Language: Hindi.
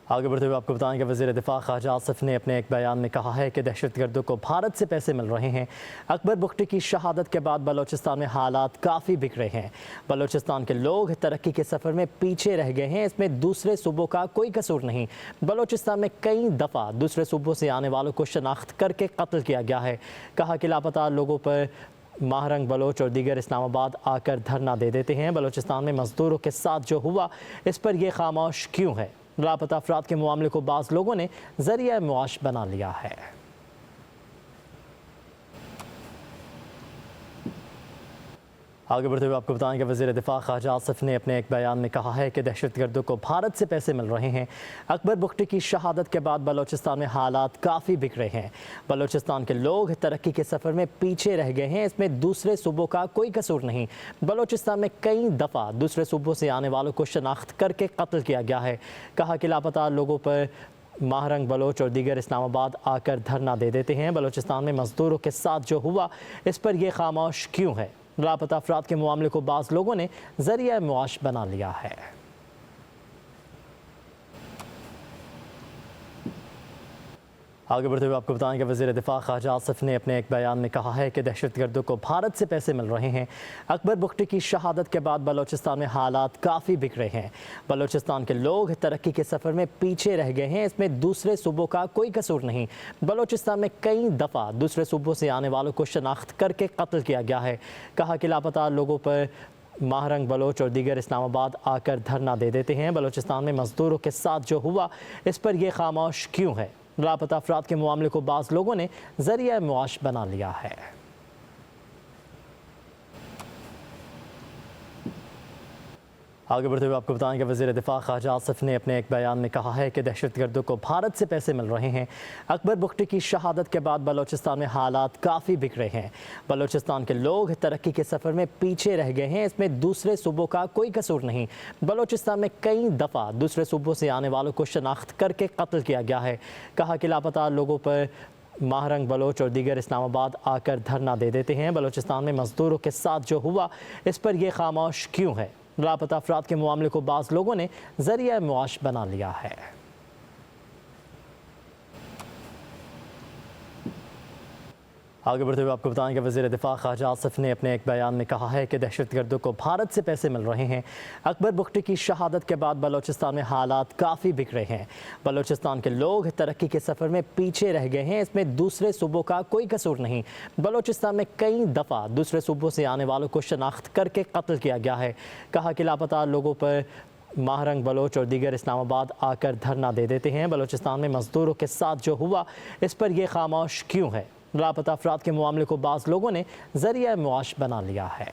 आगे बढ़ते हुए आपको बताएं कि वज़ीर दिफा ख्वाजा आसिफ ने अपने एक बयान में कहा है कि दहशतगर्दों को भारत से पैसे मिल रहे हैं। अकबर बुख्ती की शहादत के बाद बलूचिस्तान में हालात काफ़ी बिगड़े हैं। बलूचिस्तान के लोग तरक्की के सफ़र में पीछे रह गए हैं, इसमें दूसरे सूबों का कोई कसूर नहीं। बलूचिस्तान में कई दफ़ा दूसरे सूबों से आने वालों को शनाख्त करके कत्ल किया गया है। कहा कि लापता लोगों पर महारंग बलोच और दीगर इस्लामाबाद आकर धरना दे देते हैं। बलूचिस्तान में मजदूरों के साथ जो हुआ इस पर यह खामोश क्यों है? लापता अफराद के मामले को बाज़ लोगों ने ज़रिया मुआश बना लिया है। आगे बढ़ते हुए आपको बताएं कि वज़ीर दिफा ख्वाजा आसिफ ने अपने एक बयान में कहा है कि दहशतगर्दों को भारत से पैसे मिल रहे हैं। अकबर बुख्ती की शहादत के बाद बलूचिस्तान में हालात काफ़ी बिगड़े हैं। बलूचिस्तान के लोग तरक्की के सफ़र में पीछे रह गए हैं, इसमें दूसरे सूबों का कोई कसूर नहीं। बलूचिस्तान में कई दफ़ा दूसरे सूबों से आने वालों को शनाख्त करके कत्ल किया गया है। कहा कि लापता लोगों पर महारंग बलोच और दीगर इस्लामाबाद आकर धरना दे देते हैं। बलूचिस्तान में मजदूरों के साथ जो हुआ इस पर यह खामोश क्यों है? लापता अफराद के मामले को बाज़ लोगों ने ज़रिया मुआश बना लिया है। आगे बढ़ते हुए आपको बताएं कि वज़ीर दिफा ख्वाजा आसिफ ने अपने एक बयान में कहा है कि दहशतगर्दों को भारत से पैसे मिल रहे हैं। अकबर बुख्ती की शहादत के बाद बलूचिस्तान में हालात काफ़ी बिगड़े हैं। बलूचिस्तान के लोग तरक्की के सफ़र में पीछे रह गए हैं, इसमें दूसरे सूबों का कोई कसूर नहीं। बलूचिस्तान में कई दफ़ा दूसरे सूबों से आने वालों को शनाख्त करके कत्ल किया गया है। कहा कि लापता लोगों पर महारंग बलोच और दीगर इस्लामाबाद आकर धरना दे देते हैं। बलूचिस्तान में मजदूरों के साथ जो हुआ इस पर यह खामोश क्यों है? लापता अफराद के मामले को बाज़ लोगों ने ज़रिया मुआश बना लिया है। आगे बढ़ते हुए आपको बताएं कि वज़ीर दिफा ख्वाजा आसिफ ने अपने एक बयान में कहा है कि दहशतगर्दों को भारत से पैसे मिल रहे हैं। अकबर बुख्ती की शहादत के बाद बलूचिस्तान में हालात काफ़ी बिगड़े हैं। बलूचिस्तान के लोग तरक्की के सफ़र में पीछे रह गए हैं, इसमें दूसरे सूबों का कोई कसूर नहीं। बलूचिस्तान में कई दफ़ा दूसरे सूबों से आने वालों को शनाख्त करके कत्ल किया गया है। कहा कि लापता लोगों पर महारंग बलोच और दीगर इस्लामाबाद आकर धरना दे देते हैं। बलूचिस्तान में मजदूरों के साथ जो हुआ इस पर यह खामोश क्यों है? लापता अफराद के मामले को बाज़ लोगों ने ज़रिया मुआश बना लिया है। आगे बढ़ते हुए आपको बताएं कि वज़ीर दिफा ख्वाजा आसिफ ने अपने एक बयान में कहा है कि दहशतगर्दों को भारत से पैसे मिल रहे हैं। अकबर बुख्ती की शहादत के बाद बलूचिस्तान में हालात काफ़ी बिगड़े हैं। बलूचिस्तान के लोग तरक्की के सफ़र में पीछे रह गए हैं, इसमें दूसरे सूबों का कोई कसूर नहीं। बलूचिस्तान में कई दफ़ा दूसरे सूबों से आने वालों को शनाख्त करके कत्ल किया गया है। कहा कि लापता लोगों पर महारंग बलोच और दीगर इस्लामाबाद आकर धरना दे देते हैं। बलूचिस्तान में मजदूरों के साथ जो हुआ इस पर यह खामोश क्यों है? लापता अफराद के मामले को बाज़ लोगों ने ज़रिया मुआश बना लिया है।